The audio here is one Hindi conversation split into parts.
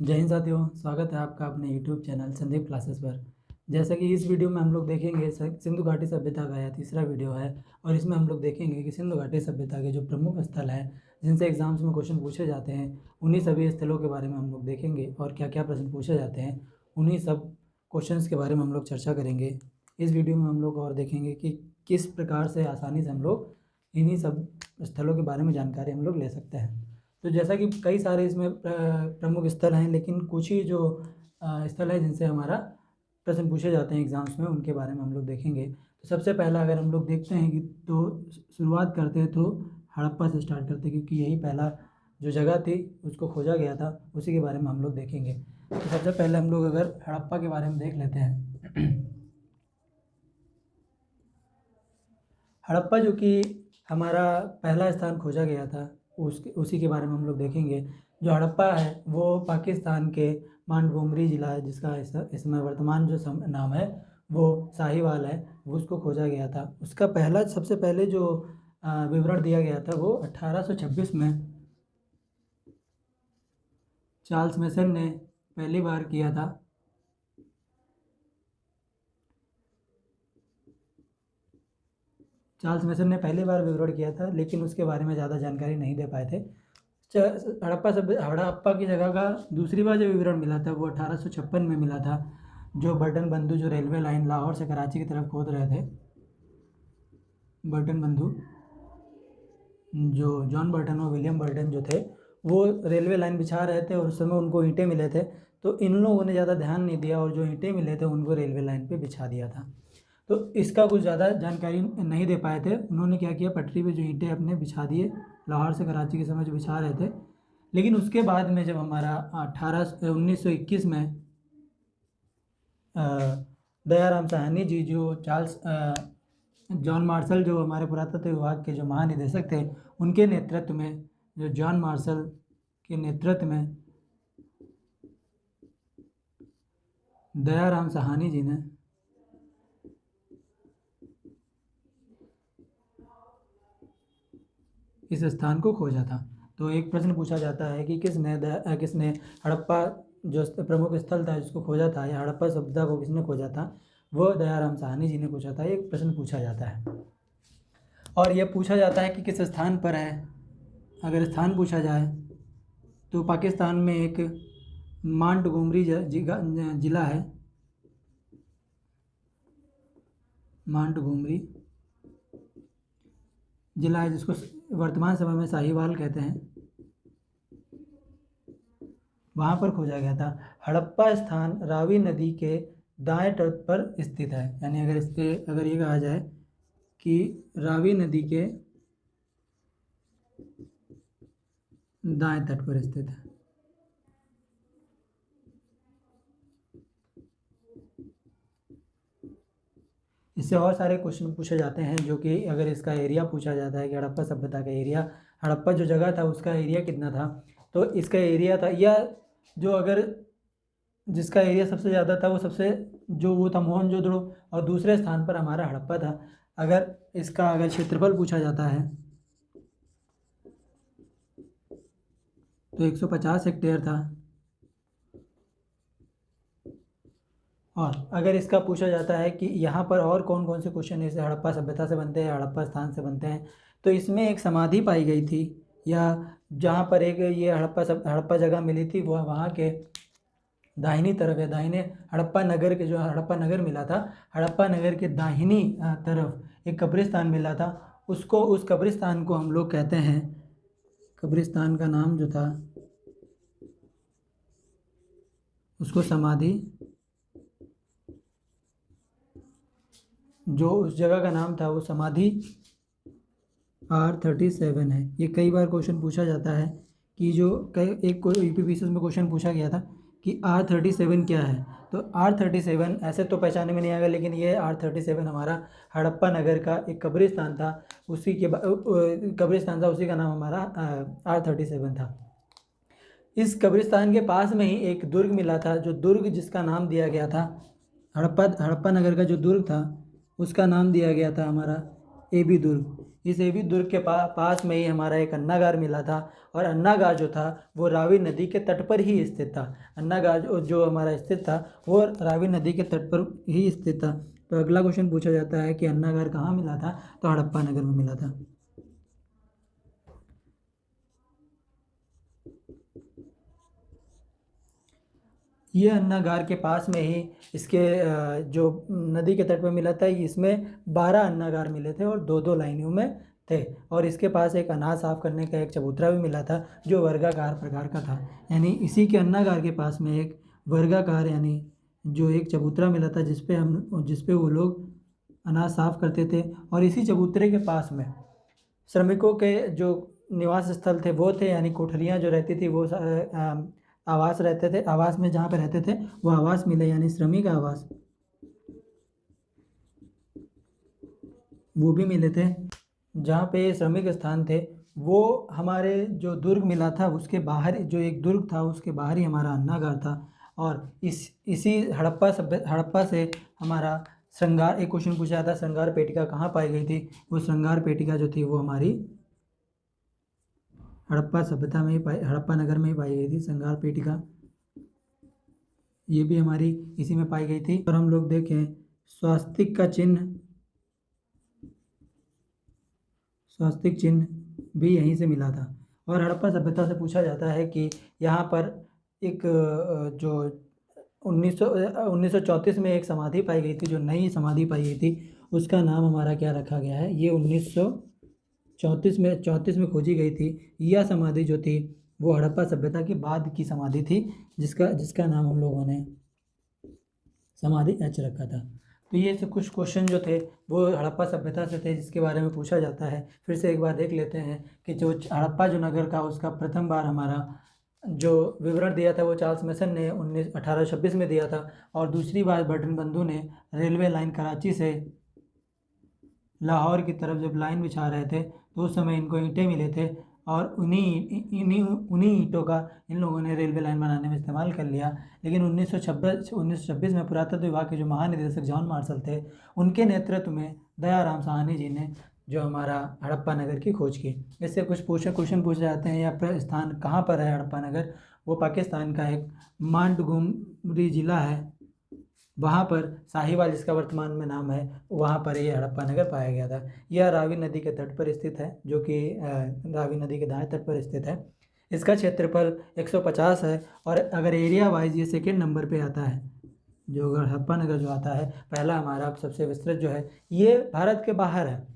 जय हिंद साथियों, स्वागत है आपका अपने यूट्यूब चैनल संदीप क्लासेस पर। जैसा कि इस वीडियो में हम लोग देखेंगे सिंधु घाटी सभ्यता का यह तीसरा वीडियो है और इसमें हम लोग देखेंगे कि सिंधु घाटी सभ्यता के जो प्रमुख स्थल हैं जिनसे एग्जाम्स में क्वेश्चन पूछे जाते हैं उन्हीं सभी स्थलों के बारे में हम लोग देखेंगे और क्या क्या प्रश्न पूछे जाते हैं उन्हीं सब क्वेश्चंस के बारे में हम लोग चर्चा करेंगे। इस वीडियो में हम लोग और देखेंगे कि किस प्रकार से आसानी से हम लोग इन्हीं सब स्थलों के बारे में जानकारी हम लोग ले सकते हैं। तो जैसा कि कई सारे इसमें प्रमुख स्थल हैं, लेकिन कुछ ही जो स्थल है जिनसे हमारा प्रश्न पूछे जाते हैं एग्ज़ाम्स में उनके बारे में हम लोग देखेंगे। तो सबसे पहला अगर हम लोग देखते हैं कि तो शुरुआत करते हैं तो हड़प्पा से स्टार्ट करते हैं, क्योंकि यही पहला जो जगह थी उसको खोजा गया था, उसी के बारे में हम लोग देखेंगे। तो सबसे पहले हम लोग अगर हड़प्पा के बारे में देख लेते हैं। हड़प्पा जो कि हमारा पहला स्थान खोजा गया था उसी के बारे में हम लोग देखेंगे। जो हड़प्पा है वो पाकिस्तान के मांटगोमरी ज़िला है, जिसका इसमें वर्तमान जो नाम है वो साहिवाल है, वो उसको खोजा गया था। उसका सबसे पहले जो विवरण दिया गया था वो 1826 में चार्ल्स मेसन ने पहली बार किया था। चार्ल्स मेसन ने पहली बार विवरण किया था, लेकिन उसके बारे में ज़्यादा जानकारी नहीं दे पाए थे। हड़प्पा की जगह का दूसरी बार जो विवरण मिला था वो 1856 में मिला था, जो बर्टन बंधु जो रेलवे लाइन लाहौर से कराची की तरफ खोद रहे थे। बर्टन बंधु जो जॉन बर्टन और विलियम बर्टन जो थे वो रेलवे लाइन बिछा रहे थे और उस समय उनको ईंटें मिले थे, तो इन लोगों ने ज़्यादा ध्यान नहीं दिया और जो ईंटें मिले थे उनको रेलवे लाइन पे बिछा दिया था। तो इसका कुछ ज़्यादा जानकारी नहीं दे पाए थे। उन्होंने क्या किया, पटरी पे जो ईंटें अपने बिछा दिए, लाहौर से कराची के समय जो बिछा रहे थे। लेकिन उसके बाद में जब हमारा 1921 में दयाराम साहनी जी जो जॉन मार्शल जो हमारे पुरातत्व विभाग के जो महानिदेशक थे उनके नेतृत्व में, जो जॉन मार्शल के नेतृत्व में दयाराम साहनी जी ने इस स्थान को खोजा था। तो एक प्रश्न पूछा जाता है कि किसने हड़प्पा जो प्रमुख स्थल था जिसको खोजा था, या हड़प्पा सभ्यता को किसने खोजा था, वो दयाराम साहनी जी ने खोजा था। एक प्रश्न पूछा जाता है और यह पूछा जाता है कि किस स्थान पर है। अगर स्थान पूछा जाए तो पाकिस्तान में एक मांटगोमरी ज़िला है, मांटगोमरी ज़िला है जिसको वर्तमान समय में साहिवाल कहते हैं, वहाँ पर खोजा गया था। हड़प्पा स्थान रावी नदी के दाएं तट पर स्थित है, यानी अगर ये कहा जाए कि रावी नदी के दाएं तट पर स्थित है। इससे और सारे क्वेश्चन पूछे जाते हैं, जो कि अगर इसका एरिया पूछा जाता है कि हड़प्पा सभ्यता का एरिया, हड़प्पा जो जगह था उसका एरिया कितना था, तो इसका एरिया था, या जो अगर जिसका एरिया सबसे ज़्यादा था वो था मोहनजोदड़ो, और दूसरे स्थान पर हमारा हड़प्पा था। अगर क्षेत्रफल पूछा जाता है तो 150 हेक्टेयर था। और अगर इसका पूछा जाता है कि यहाँ पर और कौन कौन से क्वेश्चन इस हड़प्पा सभ्यता से बनते हैं, हड़प्पा स्थान से बनते हैं, तो इसमें एक समाधि पाई गई थी, या जहाँ पर एक ये हड़प्पा जगह मिली थी वो वहाँ के दाहिनी तरफ है, दाहिने हड़प्पा नगर के जो हड़प्पा नगर मिला था, हड़प्पा नगर के दाहिनी तरफ एक कब्रिस्तान मिला था। उस कब्रिस्तान को हम लोग कहते हैं, कब्रिस्तान का नाम जो था उसको समाधि, जो उस जगह का नाम था वो समाधि R37 है। ये कई बार क्वेश्चन पूछा जाता है कि यूपीपीसीएस में क्वेश्चन पूछा गया था कि R37 क्या है। तो R37 ऐसे तो पहचाने में नहीं आएगा, लेकिन ये R37 हमारा हड़प्पा नगर का एक कब्रिस्तान था, उसी का नाम हमारा R37 था। इस कब्रिस्तान के पास में ही एक दुर्ग मिला था, जो दुर्ग जिसका नाम दिया गया था हड़प्पा नगर का जो दुर्ग था उसका नाम दिया गया था हमारा एबी दुर्ग। इस एबी दुर्ग के पास में ही हमारा एक अन्नागार मिला था, और अन्नागार जो था वो रावी नदी के तट पर ही स्थित था। अन्नागार जो हमारा स्थित था वो रावी नदी के तट पर ही स्थित था। तो अगला क्वेश्चन पूछा जाता है कि अन्नागार कहाँ मिला था, तो हड़प्पा नगर में मिला था। ये अन्नागार के पास में ही इसके जो नदी के तट पर मिला था, इसमें 12 अन्नागार मिले थे और दो दो लाइनों में थे। और इसके पास एक अनाज साफ करने का एक चबूतरा भी मिला था जो वर्गाकार प्रकार का था। यानी इसी के अन्नागार के पास में एक वर्गाकार यानी जो एक चबूतरा मिला था जिस पे वो लोग अनाज साफ करते थे। और इसी चबूतरे के पास में श्रमिकों के जो निवास स्थल थे वो थे, यानी कोठरियाँ जो रहती थी वो आवास रहते थे। आवास में जहाँ पे रहते थे वो आवास मिले, यानी श्रमिक आवास वो भी मिले थे। जहाँ पे श्रमिक स्थान थे वो हमारे जो दुर्ग मिला था उसके बाहर, जो एक दुर्ग था उसके बाहर ही हमारा अन्नागार था। और इसी हड़प्पा से हमारा श्रृंगार, एक क्वेश्चन पूछा था श्रृंगार पेटिका कहाँ पाई गई थी। वो श्रृंगार पेटिका जो थी वो हमारी हड़प्पा सभ्यता में ही हड़प्पा नगर में ही पाई गई थी श्रृंगार पेटिका। ये भी हमारी इसी में पाई गई थी। और हम लोग देखें स्वास्तिक का चिन्ह, स्वास्तिक चिन्ह भी यहीं से मिला था। और हड़प्पा सभ्यता से पूछा जाता है कि यहाँ पर एक जो 1934 में एक समाधि पाई गई थी, जो नई समाधि पाई गई थी, उसका नाम हमारा क्या रखा गया है। ये 1934 में खोजी गई थी। यह समाधि जो थी वो हड़प्पा सभ्यता के बाद की समाधि थी, जिसका नाम हम लोगों ने समाधि एच रखा था। तो ये सब कुछ क्वेश्चन जो थे वो हड़प्पा सभ्यता से थे, जिसके बारे में पूछा जाता है। फिर से एक बार देख लेते हैं कि जो हड़प्पा जो नगर का उसका प्रथम बार हमारा जो विवरण दिया था वो चार्ल्स मेसन ने 1826 में दिया था। और दूसरी बार बर्टन बंधु ने रेलवे लाइन कराची से लाहौर की तरफ जब लाइन बिछा रहे थे तो उस समय इनको ईंटें मिले थे, और उन्हीं ईंटों का इन लोगों ने रेलवे लाइन बनाने में इस्तेमाल कर लिया। लेकिन 1926 में पुरातत्व विभाग के जो महानिदेशक जॉन मार्शल थे, उनके नेतृत्व में दयाराम साहनी जी ने जो हमारा हड़प्पा नगर की खोज की। इससे कुछ क्वेश्चन पूछे जाते हैं। या स्थान कहाँ पर है हड़प्पा नगर, वो पाकिस्तान का एक मांडगुमरी ज़िला है, वहाँ पर साहिवाल जिसका वर्तमान में नाम है, वहाँ पर ये हड़प्पा नगर पाया गया था। यह रावी नदी के तट पर स्थित है, जो कि रावी नदी के दाएं तट पर स्थित है। इसका क्षेत्रफल 150 है। और अगर एरिया वाइज ये सेकेंड नंबर पे आता है, जो अगर हड़प्पा नगर जो आता है पहला हमारा सबसे विस्तृत जो है, ये भारत के बाहर है।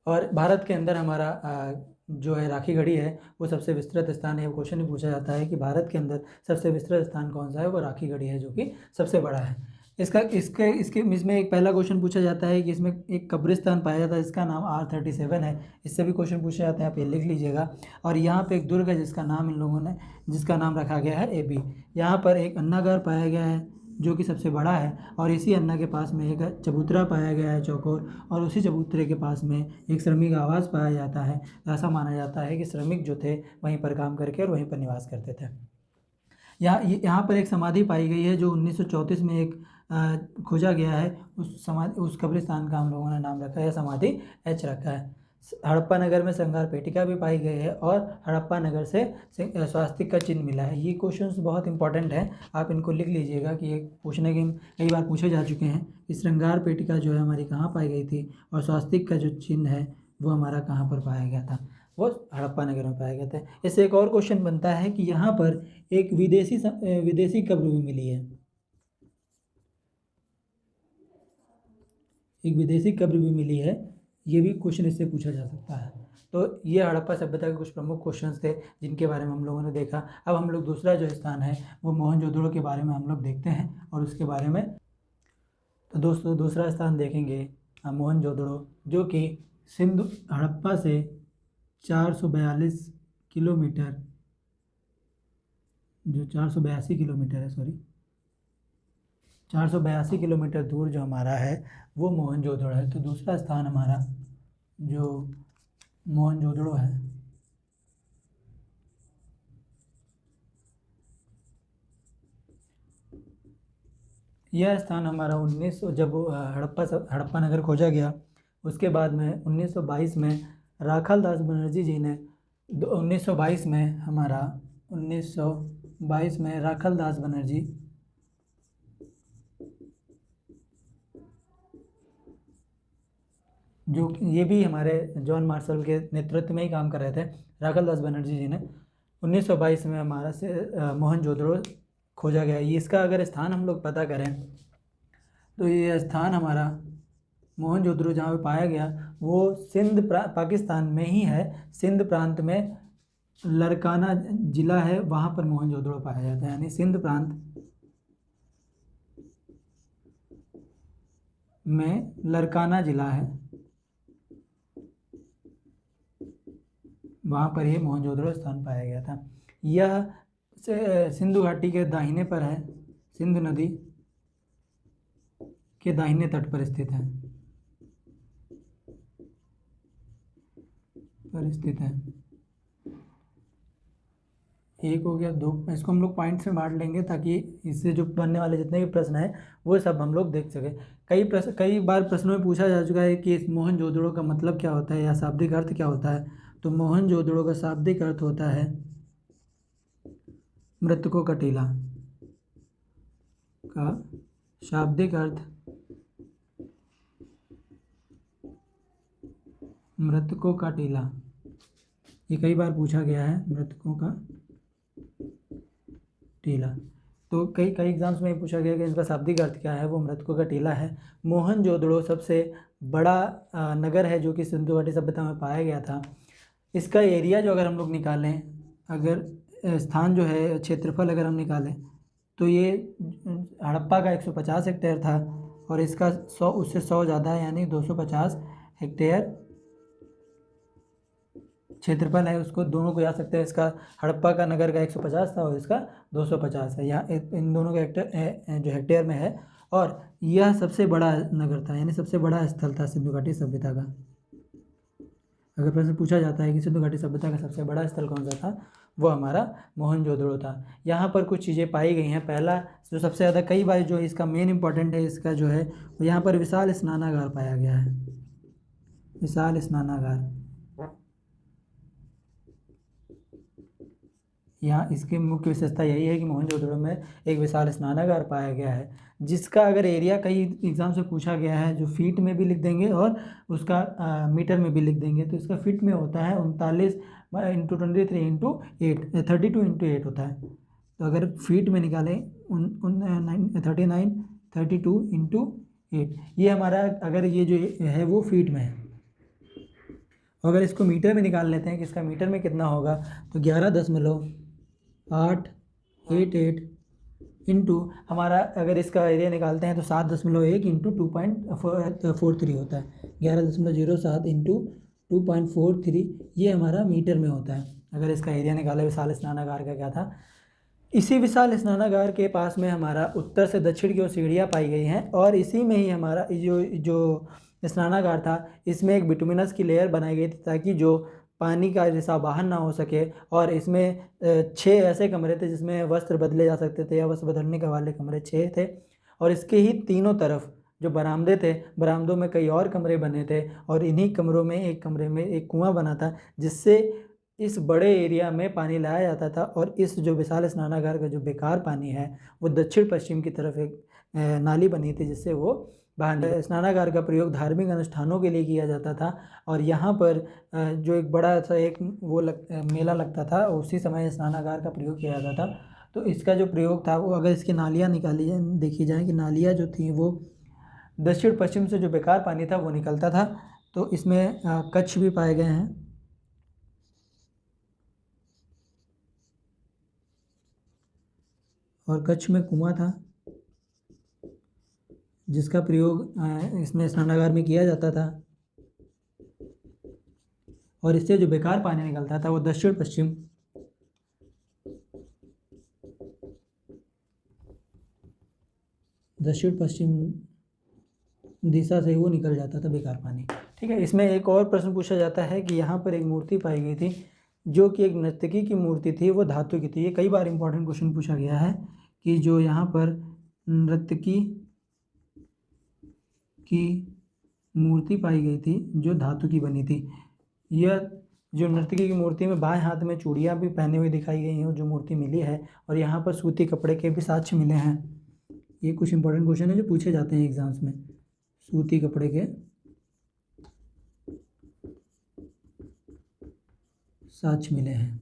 और भारत के अंदर हमारा जो है राखीगढ़ी है वो सबसे विस्तृत स्थान है। वो क्वेश्चन भी पूछा जाता है कि भारत के अंदर सबसे विस्तृत स्थान कौन सा है, वो राखीगढ़ी है, जो कि सबसे बड़ा है। इसमें एक पहला क्वेश्चन पूछा जाता है कि इसमें एक कब्रिस्तान पाया जाता है, इसका नाम R37 है। इससे भी क्वेश्चन पूछे जाते हैं, आप ये लिख लीजिएगा। और यहाँ पे एक दुर्ग है जिसका नाम रखा गया है एबी। यहाँ पर एक अन्नागार पाया गया है जो कि सबसे बड़ा है, और इसी अन्ना के पास में एक चबूतरा पाया गया है चौकोर, और उसी चबूतरे के पास में एक श्रमिक आवास पाया जाता है। ऐसा माना जाता है कि श्रमिक जो थे वहीं पर काम करके और वहीं पर निवास करते थे। यहाँ पर एक समाधि पाई गई है जो 1934 में एक खोजा गया है। उस कब्रिस्तान का हम लोगों ने नाम रखा है, समाधि एच रखा है। हड़प्पा नगर में श्रृंगार पेटिका भी पाई गई है, और हड़प्पा नगर से स्वास्तिक का चिन्ह मिला है। ये क्वेश्चंस बहुत इंपॉर्टेंट हैं, आप इनको लिख लीजिएगा कि ये पूछने के कई बार पूछे जा चुके हैं कि श्रृंगार पेटिका जो है हमारी कहाँ पाई गई थी, और स्वास्तिक का जो चिन्ह है वो हमारा कहाँ पर पाया गया था, वो हड़प्पा नगर में पाया गया था। इससे एक और क्वेश्चन बनता है कि यहाँ पर एक विदेशी कब्र भी मिली है, एक विदेशी कब्र भी मिली है। ये भी क्वेश्चन इससे पूछा जा सकता है। तो ये हड़प्पा सभ्यता के कुछ प्रमुख क्वेश्चंस थे जिनके बारे में हम लोगों ने देखा। अब हम लोग दूसरा जो स्थान है वो मोहनजोदड़ो के बारे में हम लोग देखते हैं, और उसके बारे में तो दोस्तों दूसरा स्थान देखेंगे मोहनजोदड़ो, जो कि सिंधु हड़प्पा से 442 किलोमीटर, जो 482 किलोमीटर है, 482 किलोमीटर दूर जो हमारा है वो मोहनजोदड़ो है। तो दूसरा स्थान हमारा जो मोहनजोदड़ो है, यह स्थान हमारा जब हड़प्पा नगर खोजा गया उसके बाद में 1922 में राखाल दास बनर्जी जी ने 1922 में हमारा 1922 में राखाल दास बनर्जी जो ये भी हमारे जॉन मार्शल के नेतृत्व में ही काम कर रहे थे। राखाल दास बनर्जी जी ने 1922 में हमारा से मोहनजोदड़ो खोजा गया। ये इसका अगर स्थान हम लोग पता करें तो ये स्थान हमारा मोहनजोदड़ो जहाँ पे पाया गया वो सिंध पाकिस्तान में ही है। सिंध प्रांत में लरकाना ज़िला है, वहाँ पर मोहनजोदड़ो पाया जाता है। यानी सिंध प्रांत में लरकाना ज़िला है, वहाँ पर ये मोहनजोदड़ो स्थान पाया गया था। यह सिंधु घाटी के दाहिने पर है, सिंधु नदी के दाहिने तट पर स्थित है, एक हो गया। दो, इसको हम लोग पॉइंट्स में बांट लेंगे ताकि इससे जो बनने वाले जितने भी प्रश्न हैं वो सब हम लोग देख सकें। कई बार प्रश्नों में पूछा जा चुका है कि इस मोहनजोदड़ो का मतलब क्या होता है या शाब्दिक अर्थ क्या होता है। तो मोहनजोदड़ो का शाब्दिक अर्थ होता है मृतकों का टीला। का शाब्दिक अर्थ मृतकों का टीला। ये कई बार पूछा गया है, मृतकों का टीला। तो कई एग्जाम्स में पूछा गया कि इसका शाब्दिक अर्थ क्या है, वो मृतकों का टीला है। मोहनजोदड़ो सबसे बड़ा नगर है जो कि सिंधु घाटी सभ्यता में पाया गया था। इसका एरिया जो अगर हम लोग निकालें, अगर स्थान जो है क्षेत्रफल अगर हम निकालें तो ये हड़प्पा का 150 हेक्टेयर था और इसका 100 उससे 100 ज़्यादा है, यानी 250 हेक्टेयर क्षेत्रफल है। उसको दोनों को याद सकते हैं। इसका हड़प्पा का नगर का 150 था और इसका 250 है। यहाँ इन दोनों का जो हेक्टेयर में है। और यह सबसे बड़ा नगर था, यानी सबसे बड़ा स्थल था सिंधु घाटी सभ्यता का। अगर प्रश्न पूछा जाता है कि सिंधु घाटी सभ्यता का सबसे बड़ा स्थल कौन सा था, वो हमारा मोहनजोदड़ो था। यहाँ पर कुछ चीज़ें पाई गई हैं। पहला जो सबसे ज़्यादा कई बार जो इसका मेन इंपॉर्टेंट है, इसका जो है वो यहाँ पर विशाल स्नानागार पाया गया है। विशाल स्नानागार, यहाँ इसकी मुख्य विशेषता यही है कि मोहनजोदड़ो में एक विशाल स्नानागार पाया गया है, जिसका अगर एरिया कई एग्जाम से पूछा गया है, जो फीट में भी लिख देंगे और उसका मीटर में भी लिख देंगे। तो इसका फीट में होता है 39 × 23 × 8, 32 × 8 होता है। तो अगर फीट में निकालें 39 32 × 8, ये हमारा अगर ये जो है वो फीट में है। अगर इसको मीटर में निकाल लेते हैं कि इसका मीटर में कितना होगा, तो 11.888 इंटू हमारा अगर इसका एरिया निकालते हैं तो 7.1 इंटू 2.43 होता है। 11.07 इंटू 2.43 ये हमारा मीटर में होता है। अगर इसका एरिया निकाले विशाल स्नानागार का क्या था। इसी विशाल स्नानागार के पास में हमारा उत्तर से दक्षिण की ओर सीढ़ियाँ पाई गई हैं और इसी में ही हमारा जो स्नानागार था, इसमें एक बिटुमिनस की लेयर बनाई गई थी ताकि जो पानी का रिसाव बाहर ना हो सके। और इसमें 6 ऐसे कमरे थे जिसमें वस्त्र बदले जा सकते थे या वस्त्र बदलने के वाले कमरे 6 थे। और इसके ही तीनों तरफ जो बरामदे थे, बरामदों में कई और कमरे बने थे और इन्हीं कमरों में एक कमरे में एक कुआं बना था, जिससे इस बड़े एरिया में पानी लाया जाता था। और इस जो विशाल स्नानागार का जो बेकार पानी है वो दक्षिण पश्चिम की तरफ एक नाली बनी थी, जिससे वो बाहर। स्नानागार का प्रयोग धार्मिक अनुष्ठानों के लिए किया जाता था और यहाँ पर जो एक बड़ा सा एक वो मेला लगता था, उसी समय स्नानागार का प्रयोग किया जाता था। तो इसका जो प्रयोग था वो, अगर इसकी नालियाँ निकाली देखी जाए कि नालियाँ जो थी वो दक्षिण पश्चिम से जो बेकार पानी था वो निकलता था। तो इसमें कच्छ भी पाए गए हैं। और कच्छ में कुआं था जिसका प्रयोग इसमें स्नानागार में किया जाता था। और इससे जो बेकार पानी निकलता था वो दक्षिण पश्चिम दिशा से वो निकल जाता था बेकार पानी। ठीक है। इसमें एक और प्रश्न पूछा जाता है कि यहाँ पर एक मूर्ति पाई गई थी जो कि एक नर्तकी की मूर्ति थी, वो धातु की थी। ये कई बार इंपॉर्टेंट क्वेश्चन पूछा गया है कि जो यहाँ पर नर्तकी की मूर्ति पाई गई थी जो धातु की बनी थी। यह जो नर्तकी की मूर्ति में बाएं हाथ में चूड़ियाँ भी पहने हुई दिखाई गई हैं जो मूर्ति मिली है, और यहाँ पर सूती कपड़े के भी साक्ष्य मिले हैं। ये कुछ इंपॉर्टेंट क्वेश्चन है जो पूछे जाते हैं एग्जाम्स में। सूती कपड़े के साक्ष्य मिले हैं।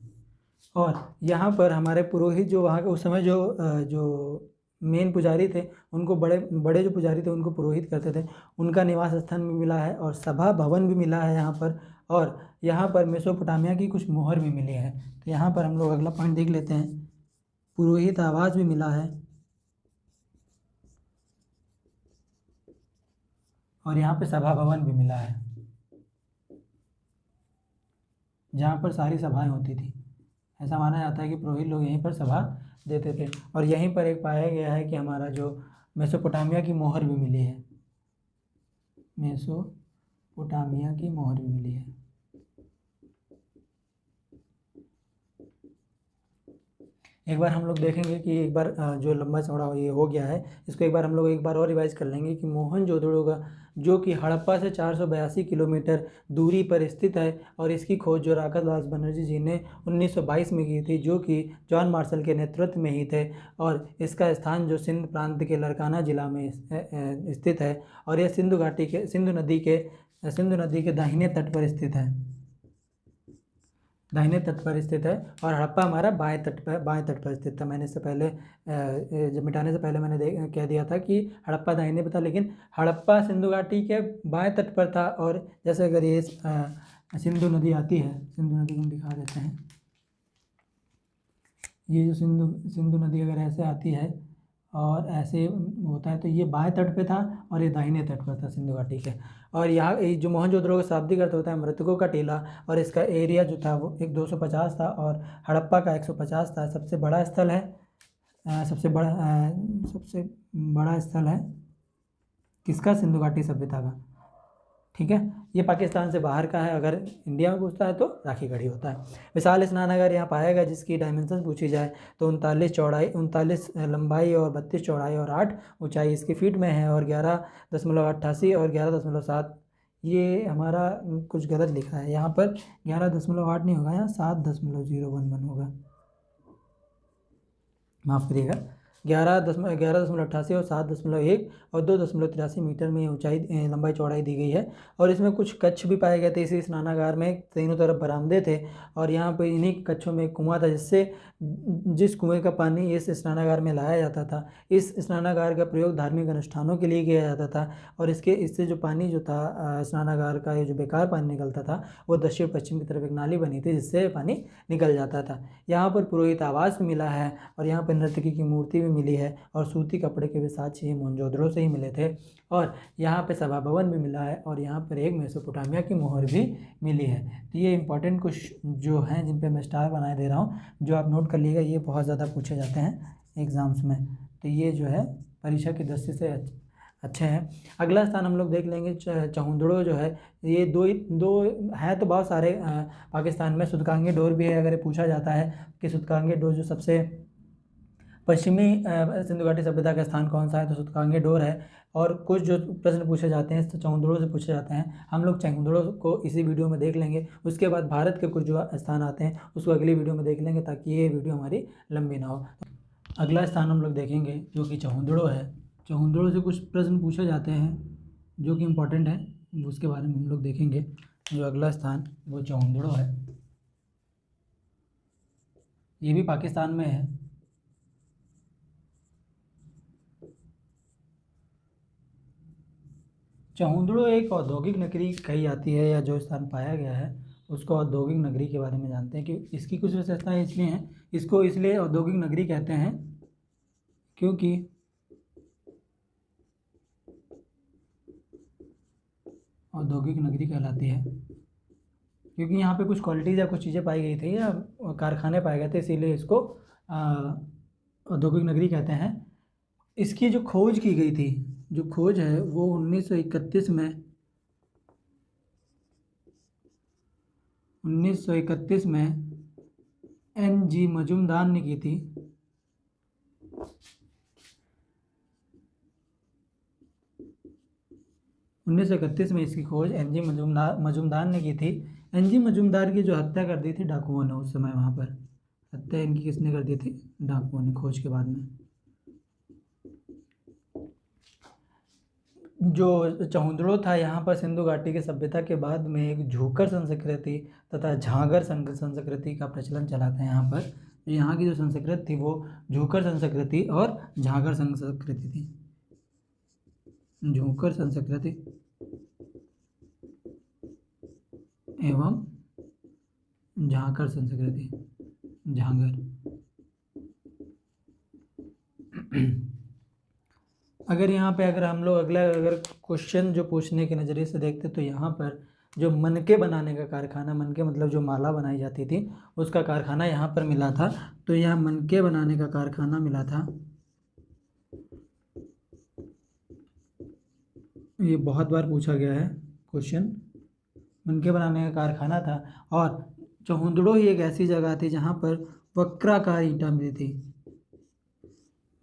और यहाँ पर हमारे पुरोहित जो वहाँ के उस समय जो मेन पुजारी थे, उनको बड़े बड़े जो पुजारी थे उनको पुरोहित करते थे, उनका निवास स्थान भी मिला है और सभा भवन भी मिला है यहाँ पर। और यहाँ पर मेसोपोटामिया की कुछ मोहर भी मिली है। तो यहाँ पर हम लोग अगला पॉइंट देख लेते हैं। पुरोहित आवास भी मिला है और यहाँ पे सभा भवन भी मिला है जहाँ पर सारी सभाएं होती थी। ऐसा माना जाता है कि पुरोहित लोग यहीं पर सभा देते थे। और यहीं पर एक पाया गया है कि हमारा जो मेसोपोटामिया की मोहर भी मिली है, मेसोपोटामिया की मोहर भी मिली है। एक बार हम लोग देखेंगे कि एक बार जो लंबा चौड़ा ये हो गया है, इसको एक बार हम लोग एक बार और रिवाइज कर लेंगे कि मोहनजोदड़ो का जो कि हड़प्पा से 482 किलोमीटर दूरी पर स्थित है, और इसकी खोज जो राकेश दास बनर्जी जी ने 1922 में की थी, जो कि जॉन मार्शल के नेतृत्व में ही थे। और इसका स्थान जो सिंध प्रांत के लड़काना जिला में स्थित है, और यह सिंधु नदी के दाहिने तट पर स्थित है, दाहिने तट पर स्थित है। और हड़प्पा हमारा बाएं तट पर स्थित था। मैंने इससे पहले जब मिटाने से पहले मैंने कह दिया था कि हड़प्पा दाहिने पर था, लेकिन हड़प्पा सिंधु घाटी के बाएं तट पर था। और जैसे अगर ये सिंधु नदी आती है, सिंधु नदी को हम दिखा देते हैं। ये जो सिंधु नदी अगर ऐसे आती है और ऐसे होता है, तो ये बाएं तट पे था और ये दाहिने तट पर था सिंधु घाटी के। और यहाँ जो मोहनजोदड़ो का शाब्दिक अर्थ होता है मृतकों का टीला, और इसका एरिया जो था वो 250 था और हड़प्पा का 150 था। सबसे बड़ा स्थल है सबसे बड़ा स्थल है किसका? सिंधु घाटी सभ्यता का। ठीक है, ये पाकिस्तान से बाहर का है। अगर इंडिया में पूछता है तो राखीगढ़ी होता है। विशाल स्नानागार यहाँ पाया गया जिसकी डायमेंशन पूछी जाए तो 39 लंबाई और 32 चौड़ाई और 8 ऊंचाई इसकी फीट में है, और 11.88 और 11.7। ये हमारा कुछ गलत लिखा है यहाँ पर, 11.8 नहीं होगा, यहाँ 7.011 होगा, माफ़ करिएगा। 11.88 और 7.1 और 2.83 मीटर में ऊंचाई लंबाई चौड़ाई दी गई है। और इसमें कुछ कक्ष भी पाए गए थे। इसी स्नानागार में तीनों तरफ बरामदे थे, और यहाँ पे इन्हीं कक्षों में एक कुआं था जिस कुएं का पानी इस स्नानागार में लाया जाता था। इस स्नानागार का प्रयोग धार्मिक अनुष्ठानों के लिए किया जाता था, और इससे जो पानी जो था स्नानागार का, ये जो बेकार पानी निकलता था, वो दक्षिण पश्चिम की तरफ एक नाली बनी थी जिससे पानी निकल जाता था। यहाँ पर पुरोहित आवास मिला है, और यहाँ पर नर्तकी की मूर्ति भी मिली है, और सूती कपड़े के भी साक्ष्य मोहनजोदड़ो से ही मिले थे। और यहाँ पे सभा भवन भी मिला है, और यहाँ पर एक मेसोपोटामिया की मोहर भी मिली है। तो ये इंपॉर्टेंट कुछ जो हैं जिन पे मैं स्टार बनाए दे रहा हूँ, जो आप नोट कर लीजिएगा, ये बहुत ज़्यादा पूछे जाते हैं एग्ज़ाम्स में। तो ये जो है परीक्षा की दृष्टि से अच्छे हैं। अगला स्थान हम लोग देख लेंगे चहुंदड़ो जो है। ये दो है तो बहुत सारे पाकिस्तान में। सुतकांगी डोर भी है। अगर ये पूछा जाता है कि सुतकांगी डोर जो सबसे पश्चिमी सिंधु घाटी सभ्यता का स्थान कौन सा है, तो सुतकांगी डोर है। और कुछ जो प्रश्न पूछे जाते हैं तो चहुंदड़ो से पूछे जाते हैं। हम लोग चहुंदड़ो को इसी वीडियो में देख लेंगे। उसके बाद भारत के कुछ जो स्थान आते हैं उसको अगली वीडियो में देख लेंगे, ताकि ये वीडियो हमारी लंबी ना हो। अगला स्थान हम लोग देखेंगे जो कि चहुंदड़ो है। चहुंदड़ो से कुछ प्रश्न पूछे जाते हैं जो कि इम्पोर्टेंट है, उसके बारे में हम लोग देखेंगे। जो अगला स्थान वो चहुंदड़ो है, ये भी पाकिस्तान में है। चहुंदड़ो एक औद्योगिक नगरी कही जाती है, या जो स्थान पाया गया है उसको औद्योगिक नगरी के बारे में जानते हैं कि इसकी कुछ विशेषताएं इसलिए हैं, इसको इसलिए औद्योगिक नगरी कहते हैं क्योंकि औद्योगिक नगरी कहलाती है क्योंकि यहाँ पे कुछ क्वालिटीज़ या कुछ चीज़ें पाई गई थी या कारखाने पाए गए थे, इसीलिए इसको औद्योगिक नगरी कहते हैं। इसकी जो खोज की गई थी, जो खोज है वो 1931 में N.G. मजूमदार ने की थी। 1931 में इसकी खोज एनजी मजूमदार ने की थी। एनजी मजूमदार की जो हत्या कर दी थी डाकुओं ने, उस समय वहाँ पर हत्या इनकी किसने कर दी थी? डाकुओं ने, खोज के बाद में। जो चहुंदड़ो था यहाँ पर सिंधु घाटी की सभ्यता के बाद में एक झूकर संस्कृति तथा झांगर संस्कृति का प्रचलन चला था यहाँ पर। यहाँ की जो संस्कृति थी वो झूकर संस्कृति और झांगर संस्कृति थी। झूकर संस्कृति एवं झांकर संस्कृति, झांगर। अगर यहाँ पे अगर हम लोग अगर क्वेश्चन जो पूछने के नज़रिए से देखते तो यहाँ पर जो मनके बनाने का कारखाना, मनके मतलब जो माला बनाई जाती थी उसका कारखाना यहाँ पर मिला था। तो यहाँ मनके बनाने का कारखाना मिला था। ये बहुत बार पूछा गया है क्वेश्चन, मनके बनाने का कारखाना था। और चहुंदड़ो ही एक ऐसी जगह थी जहाँ पर वक्राकार ईंटें मिली थी,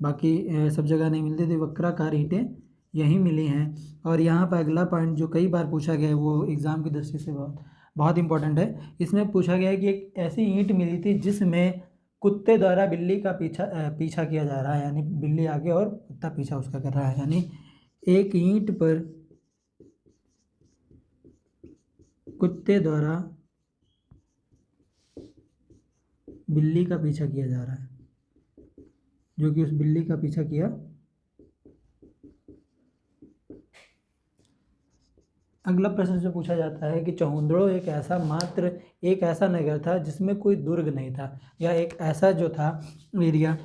बाकी सब जगह नहीं मिलती थी, वक्राकार ईंटें यहीं मिली हैं। और यहाँ पर अगला पॉइंट जो कई बार पूछा गया है वो एग्ज़ाम की दृष्टि से बहुत इंपॉर्टेंट है। इसमें पूछा गया है कि एक ऐसी ईंट मिली थी जिसमें कुत्ते द्वारा बिल्ली का पीछा किया जा रहा है, यानी बिल्ली आगे और कुत्ता पीछा उसका कर रहा है, यानी एक ईंट पर कुत्ते द्वारा बिल्ली का पीछा किया जा रहा है, जो कि उस बिल्ली का पीछा किया। अगला प्रश्न जो पूछा जाता है कि चहुंदड़ो एक ऐसा नगर था जिसमें कोई दुर्ग नहीं था, या एक ऐसा जो था एरिया।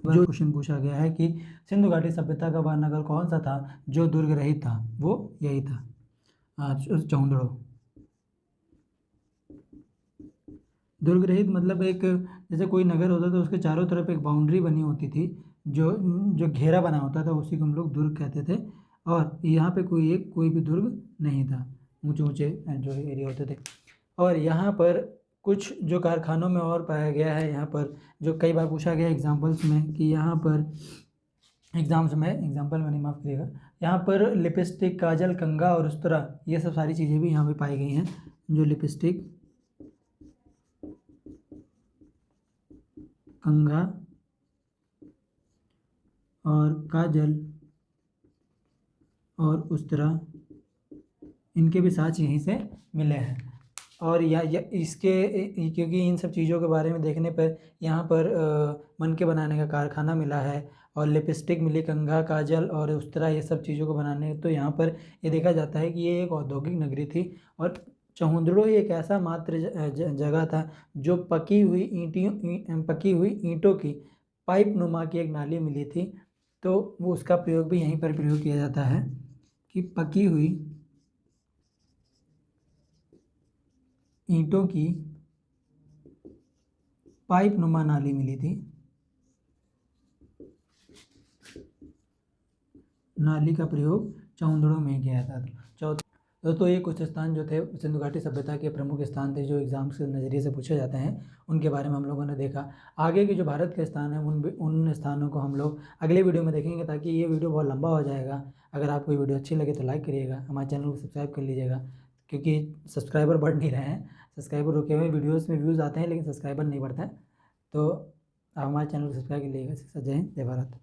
जो क्वेश्चन पूछा गया है कि सिंधु घाटी सभ्यता का वह नगर कौन सा था जो दुर्ग रहित था, वो यही था चहुंदड़ो। दुर्ग रहित मतलब एक जैसे कोई नगर होता था उसके चारों तरफ एक बाउंड्री बनी होती थी, जो घेरा बना होता था, उसी को हम लोग दुर्ग कहते थे। और यहाँ पे कोई भी दुर्ग नहीं था, ऊंचे ऊंचे जो एरिया होते थे। और यहाँ पर कुछ जो कारखानों में और पाया गया है, यहाँ पर जो कई बार पूछा गया एग्जाम्पल्स में कि यहाँ पर एग्जाम्स में, एग्जाम्पल में नहीं, माफ़ करिएगा, यहाँ पर लिपस्टिक, काजल, कंघा और उस्तरा, ये सब सारी चीज़ें भी यहाँ पे पाई गई हैं। जो लिपस्टिक, कंघा और काजल और उस्तरा, इनके भी साथ यहीं से मिले हैं। और इसके क्योंकि इन सब चीज़ों के बारे में देखने पर यहाँ पर मनके बनाने का कारखाना मिला है, और लिपस्टिक मिली, कंघा, काजल और उस्तरा, ये सब चीज़ों को बनाने, तो यहाँ पर ये देखा जाता है कि ये एक औद्योगिक नगरी थी। और चहुंदड़ो एक ऐसा मात्र जगह था जो पकी हुई ईंटों की पाइप नुमा की एक नाली मिली थी। तो वो उसका प्रयोग भी यहीं पर प्रयोग किया जाता है कि पकी हुई ईंटों की पाइप नुमा नाली मिली थी, नाली का प्रयोग चहुंदड़ो में किया था। दोस्तों ये कुछ स्थान जो थे सिंधु घाटी सभ्यता के प्रमुख स्थान थे जो एग्जाम्स के नज़रिए से पूछे जाते हैं, उनके बारे में हम लोगों ने देखा। आगे के जो भारत के स्थान हैं उन स्थानों को हम लोग अगले वीडियो में देखेंगे, ताकि ये वीडियो बहुत लंबा हो जाएगा। अगर आपको ये वीडियो अच्छी लगे तो लाइक करिएगा, हमारे चैनल को सब्सक्राइब कर लीजिएगा, क्योंकि सब्सक्राइबर बढ़ नहीं रहे हैं। सब्सक्राइबर रुके हुए, वीडियोज़ में व्यूज़ आते हैं लेकिन सब्सक्राइबर नहीं बढ़ता है। तो आप हमारे चैनल को सब्सक्राइब कर लीजिएगा। जय हिंद, जय भारत।